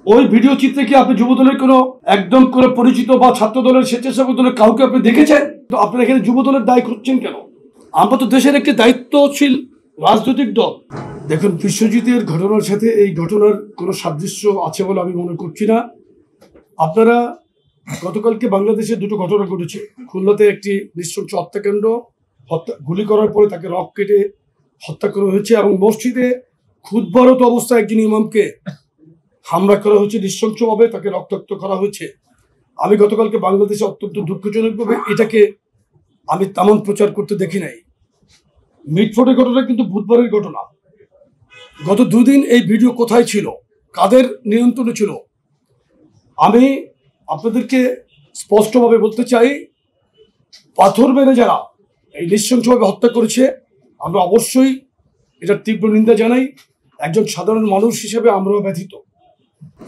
ওই ভিডিও চিত্রে কি আপনি যুবদলের কোনো একদম করে পরিচিত বা ছাত্র দলের স্বেচ্ছাসেবক দলের কাউকে আপনি দেখেছেন? তো আপনারা এখানে যুবদলের দায় করছেন কেন? আমরা তো দেশের একটি দায়িত্বশীল রাজনৈতিক দল। দেখুন, বিশ্বজিতের ঘটনার সাথে এই ঘটনার কোনো সাদৃশ্য আছে বলে আমি মনে করছি না। আপনারা গতকালকে বাংলাদেশে দুটো ঘটনা ঘটেছে। খুলনাতে একটি নৃশংস হত্যাকাণ্ড, গুলি করার পরে তাকে রক কেটে হত্যা করা হয়েছে এবং মসজিদে খুতবারত অবস্থায় একজন ইমামকে হামলা করা হয়েছে, নৃশংসভাবে তাকে রক্তাক্ত করা হয়েছে। আমি গতকালকে বাংলাদেশে অত্যন্ত দুঃখজনকভাবে এটাকে আমি তেমন প্রচার করতে দেখি নাই। মিটফোর্ডের ঘটনা কিন্তু বুধবারের ঘটনা। গত দুদিন এই ভিডিও কোথায় ছিল, কাদের নিয়ন্ত্রণে ছিল? আমি আপনাদেরকে স্পষ্টভাবে বলতে চাই, পাথর মেরে যারা এই নৃশংসভাবে হত্যা করেছে, আমরা অবশ্যই এটার তীব্র নিন্দা জানাই। একজন সাধারণ মানুষ হিসেবে আমরাও ব্যথিত।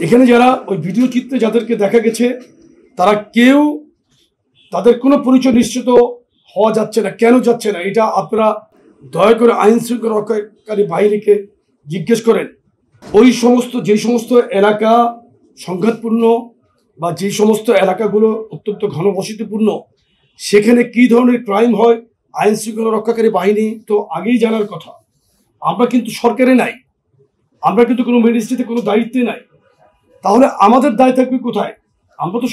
এখানে যারা ওই ভিডিও চিত্রে যাদেরকে দেখা গেছে, তারা কেউ তাদের কোনো পরিচয় নিশ্চিত হওয়া যাচ্ছে না। কেন যাচ্ছে না এটা আপনারা দয়া করে আইন শৃঙ্খলা রক্ষাকারী বাহিনীকে জিজ্ঞেস করেন। ওই সমস্ত যে সমস্ত এলাকা সংঘাতপূর্ণ বা যে সমস্ত এলাকাগুলো অত্যন্ত ঘনবসতিপূর্ণ, সেখানে কী ধরনের ক্রাইম হয় আইন শৃঙ্খলা রক্ষাকারী বাহিনী তো আগেই জানার কথা। আমরা কিন্তু সরকারে নাই, আমরা কিন্তু কোনো মিনিস্ট্রিতে কোনো দায়িত্বে নাই। তাহলে আমাদের দায় থাকবে কোথায়? আমরা তো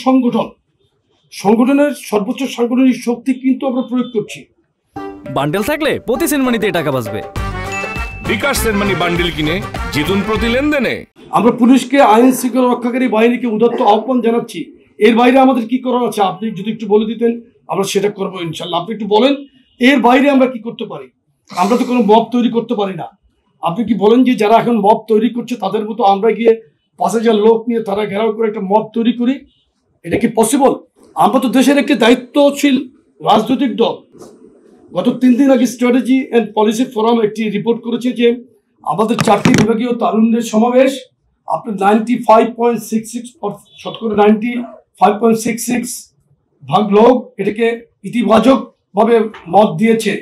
সংগঠনের সর্বোচ্চ সাংগঠনিক শক্তি কিন্তু আমরা প্রয়োগ করছি। বান্ডেল থাকলে প্রতি সেনমানিতে টাকা বাঁচবে। বিকাশ সেনমানি বান্ডেল কিনে জিতুন প্রতি লেনদেনে। আমরা পুলিশকে, আইন শৃঙ্খলা রক্ষাকারী বাহিনীকে উদাত্ত আহ্বান জানাচ্ছি। এর বাইরে আমাদের কি করার আছে আপনি যদি একটু বলে দিতেন, আমরা সেটা করবো ইনশাল্লাহ। আপনি একটু বলেন এর বাইরে আমরা কি করতে পারি? আমরা তো কোনো মব তৈরি করতে পারি না। আপনি কি বলেন যে যারা এখন মব তৈরি করছে তাদের মতো আমরা গিয়ে 5,000 লোক নিয়ে তারা ঘেরাও করে একটা মব তৈরি করি? এটা কি পসিবল? আমরা তো দেশের একটি দায়িত্বশীল রাজনৈতিক দল। গত 3 দিন আগে স্ট্র্যাটেজি অ্যান্ড পলিসি ফোরাম একটি রিপোর্ট করেছে যে আমাদের 4টি বিভাগীয় তারুণ্যের সমাবেশ আপনার 95.66 শতকরা 95.66 ভাগ লোক এটাকে ইতিবাচকভাবে মত দিয়েছে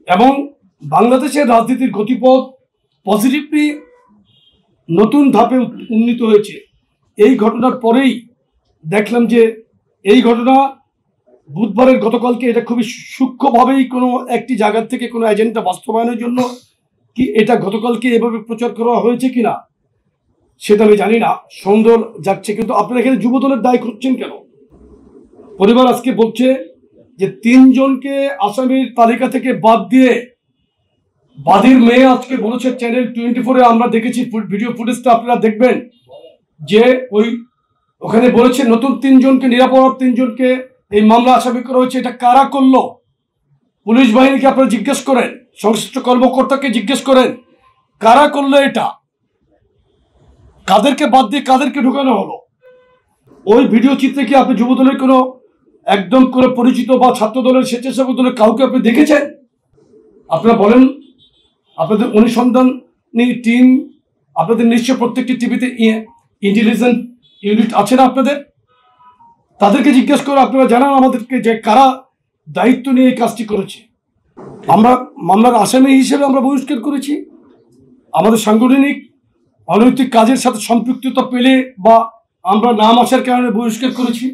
এবং বাংলাদেশের রাজনীতির গতিপথ পজিটিভলি নতুন ধাপে উন্নীত হয়েছে। এই ঘটনার পরেই দেখলাম যে এই ঘটনা বুধবারের গতকালকে এটা খুবই সূক্ষ্মভাবেই কোনো একটি জায়গা থেকে কোনো এজেন্ডা বাস্তবায়নের জন্য কি এটা গতকালকে এভাবে প্রচার করা হয়েছে কিনা সেটা আমি জানি না। সন্দেহ যাচ্ছে। কিন্তু আপনারা এখানে যুবদলের দায় করছেন কেন? পরিবার আজকে বলছে যে 3 জনকে আসামির তালিকা থেকে বাদ দিয়ে বাদীর মেয়ে আজকে বলেছে চ্যানেল 24-এ, আমরা দেখেছি ভিডিও ফুটেজটা, আপনারা দেখবেন যে ওখানে বলেছে নতুন 3 জনকে, নিরাপরাধ 3 জনকে এই মামলা আসামি করা হয়েছে। এটা কারা করলো? পুলিশ বাহিনীকে আপনারা জিজ্ঞেস করেন, সংশ্লিষ্ট কর্মকর্তাকে জিজ্ঞেস করেন কারা করলো এটা, কাদেরকে বাদ দিয়ে কাদেরকে ঢুকানো হলো? ওই ভিডিও চিত্রে কি আপনি যুবদলের কোনো একদম করে পরিচিত বা ছাত্র দলের স্বেচ্ছাসেবক দলের কাউকে আপনি দেখেছেন? আপনারা বলেন, আপনাদের অনুসন্ধানী টিম, আপনাদের নিশ্চয় প্রত্যেকটি টিভিতে ইন্টেলিজেন্স ইউনিট আছে না আপনাদের? তাদেরকে জিজ্ঞেস করে আপনারা জানান আমাদেরকে যে কারা দায়িত্ব নিয়ে এই কাজটি করেছে। আমরা মামলার আসামি হিসেবে আমরা বহিষ্কার করেছি, আমাদের সাংগঠনিক অনৈতিক কাজের সাথে সম্পৃক্ততা পেলে বা আমরা নাম আসার কারণে বহিষ্কার করেছি।